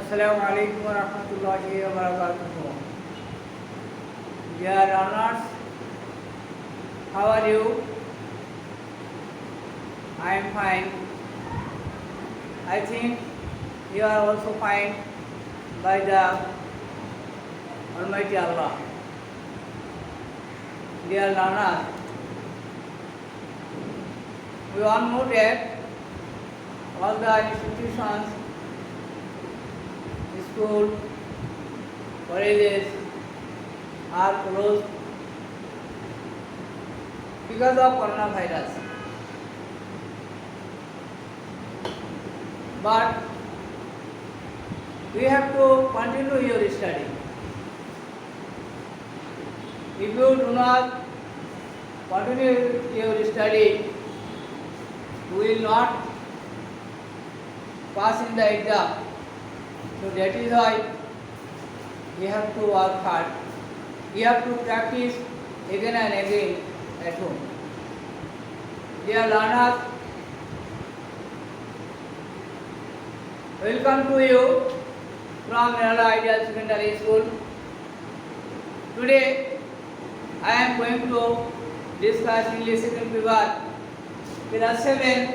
Assalamualaikum warahmatullahi wabarakatuh. Dear learners, how are you? I am fine. I think you are also fine by the Almighty Allah. Dear learners, we all know that all the institutions, school, colleges are closed because of coronavirus. But we have to continue your study. If you do not continue your study, you will not pass in the exam. So that is why we have to work hard. We have to practice again and again at home. Dear learners, welcome to you from Nirala Ideal Secondary School. Today I am going to discuss English second paper, class 7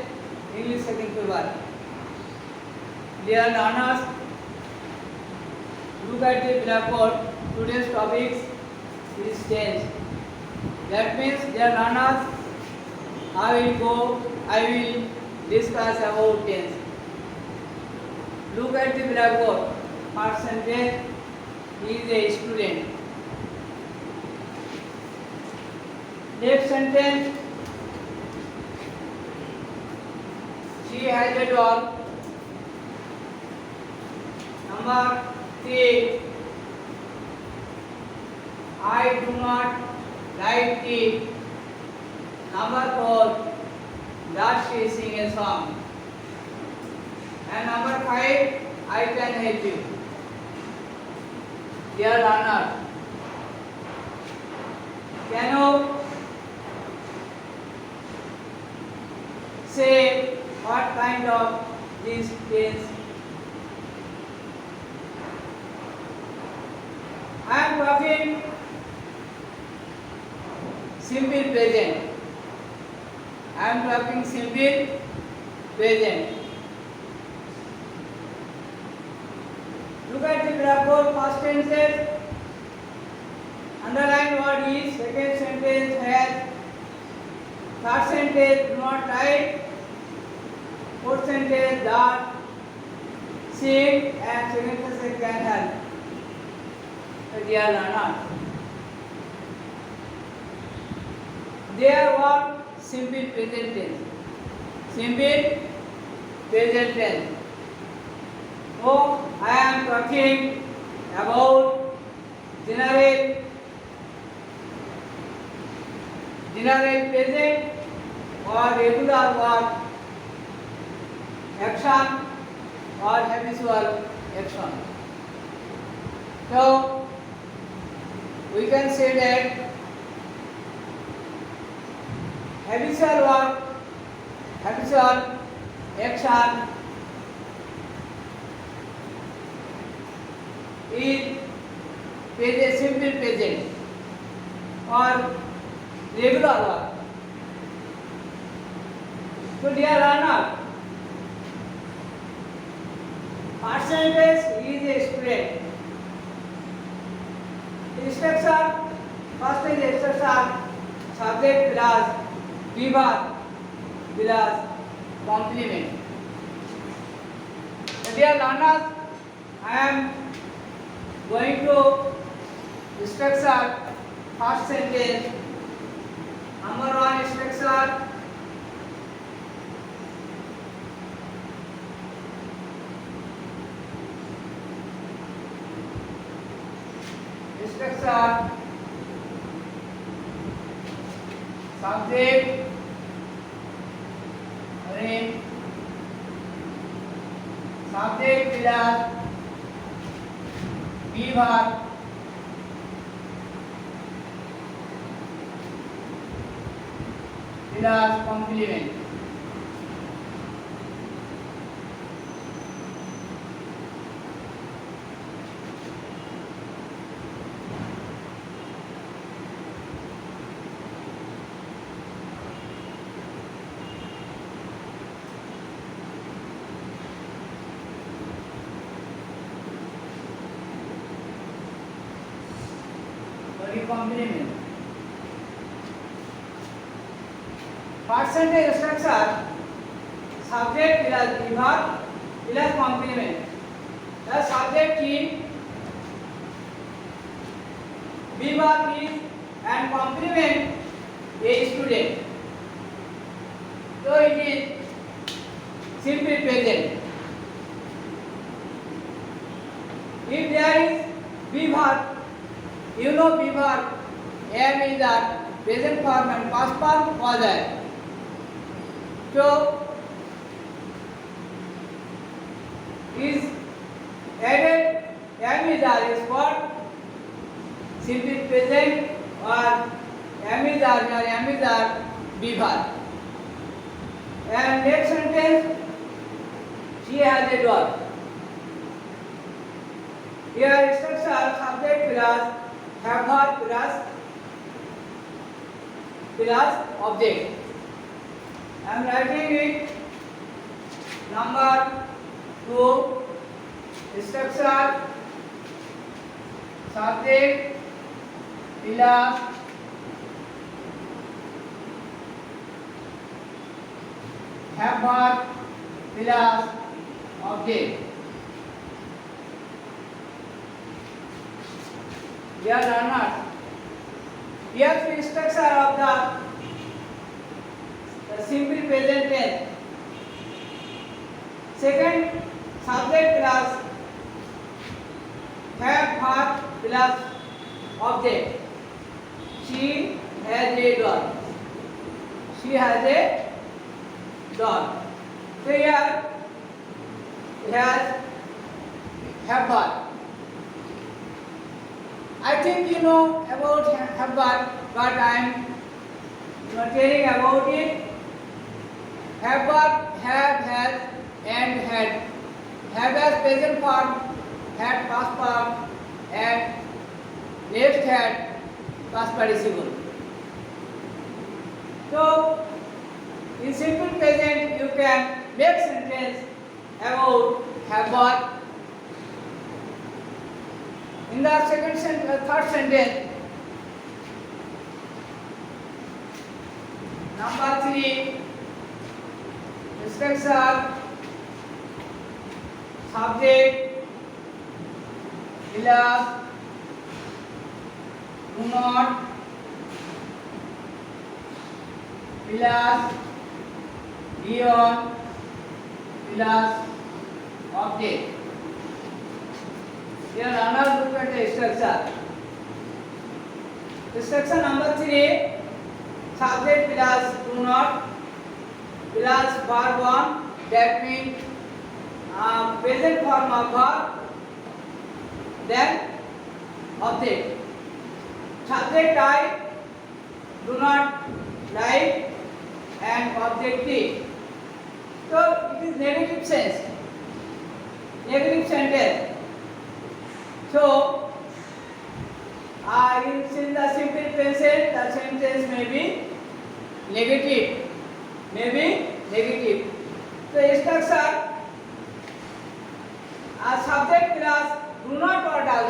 English second paper. Dear learners, look at the blackboard. Today's topic is tense. That means, dear learners, I will discuss about tense. Look at the blackboard. First sentence, he is a student. Next sentence, she has a dog. Number 3, I do not like tea. Number 4, does she sing a song? And number 5, I can help you. Dear learner, can you say what kind of this tense? I am talking simple present. I am talking simple present. Look at the blackboard. First sentence, underline word is. Second sentence has. Third sentence, do not write. Fourth sentence, that, sing, and second sentence can help. Dear learner, there were simple present tense. Simple present tense. So I am talking about general present or regular verb action or habitual action. So we can say that habitual verb, habitual action is simple present or regular verb. So dear learner, first sentence is a student. Instruction, first is instruction, subject plus verb plus complement. Dear learners, I am going to instruction, first sentence. Number 1 instruction. Instruction, subject, name, subject plus verb plus complement. complement. First sentence structure: subject plus verb plus complement. The subject is, verb is, and complement a student. So it is simple present. If there is verb, you know verb, am is the present form and past form was there. So is added, am is the for simple present or am is the verb. And next sentence, she has a dog. Here structure: subject plus have verb plus object. I am writing it. Number 2, structure: subject plus have verb plus object. Dear learners, here is structure of the simple present tense. Second, subject plus have verb plus object. She has a dog. She has a dog. So here it has have verb. I think you know about have verb, but I am not telling about it. Have verb: have, has, and had. Have as present form, had past form, and next had past participle. So in simple present you can make sentence about have verb. In the third sentence, number 3, structure: subject plus do not plus beyond plus object. Here another look at the structure. Structure number 3: subject plus do not plus verb 1, that means present form of verb, then object. Subject I, do not like, and object T. So it is negative sense, negative sentence. So in the simple present, the sentence may be negative, So structure: subject plus do not or does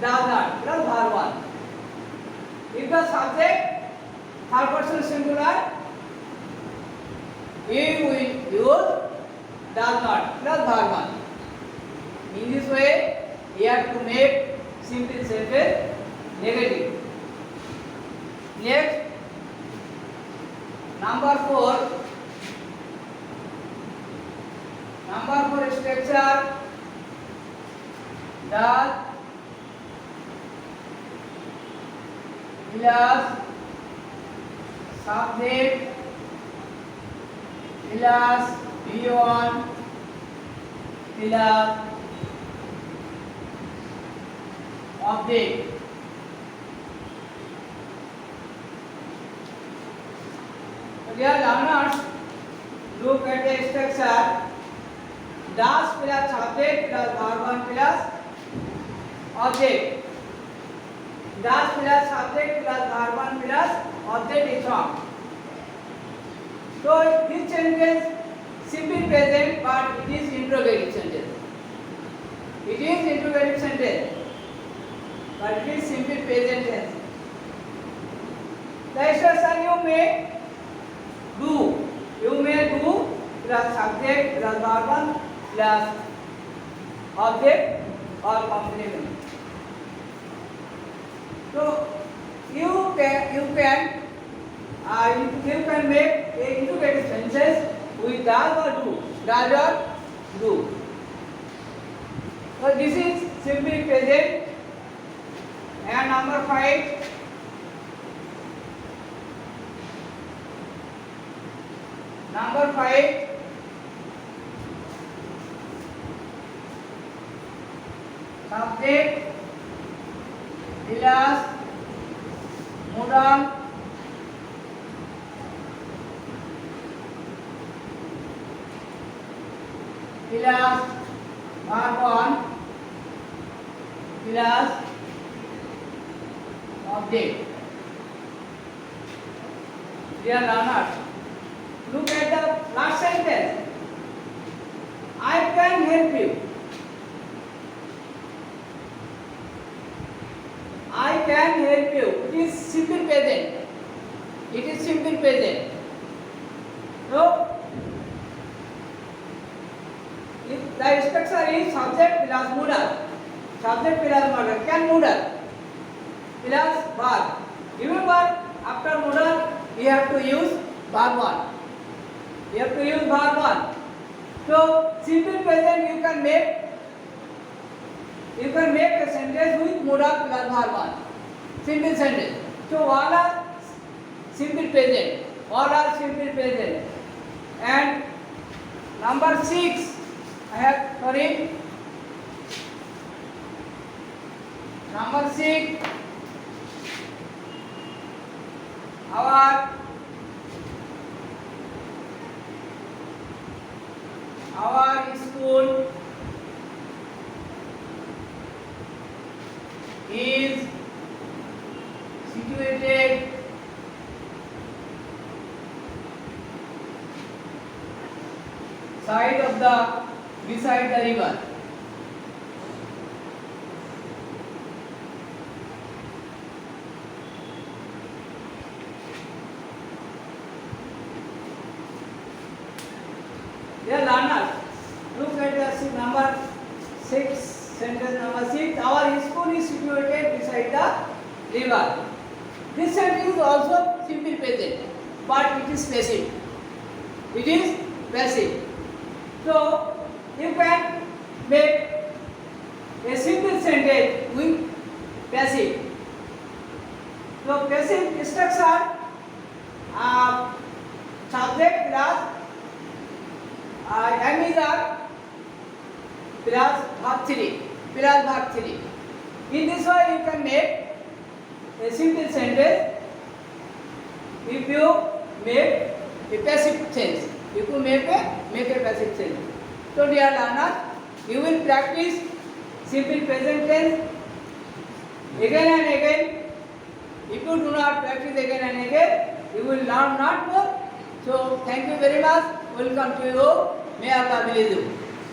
not, plus verb 1. If the subject third person singular, you will use does not plus verb 1. In this way, you have to make simple sentence negative. Next, number 4 structure: does plus subject plus beyond plus object. So dear learners, look at the structure: does plus subject plus verb 1 plus object. Does plus subject plus verb 1 plus object is formed. So this sentence simple present, but it is interrogative sentence. but it is simple present tense. The expression you may do plus subject plus verb plus object or complement. So you can make a integrated sentences with does or do. So this is simple present. And number 5. Subject plus modal plus verb plus object. Dear learners, look at the last sentence. I can help you. I can help you. It is simple present. So, if the structure is subject plus modal. Can modal plus verb. Remember, after modal, you have to use verb 1. So, simple present you can make a sentence with modal plus verb 1. Simple sentence. So, all are simple present. And number 6, number 6, our school is situated beside the river. Dear learners, look at the number 6, sentence number 6. Our school is situated beside the river. This sentence is also simple present, but it is passive. So, you can make a simple sentence with passive. So, passive structure, subject plus amizar plus verb 3. In this way, you can make a simple sentence if you make a passive tense. So, dear learners, you will practice simple present tense again and again. If you do not practice again and again, you will learn not more. So, thank you very much. Welcome to you. May Allah bless you.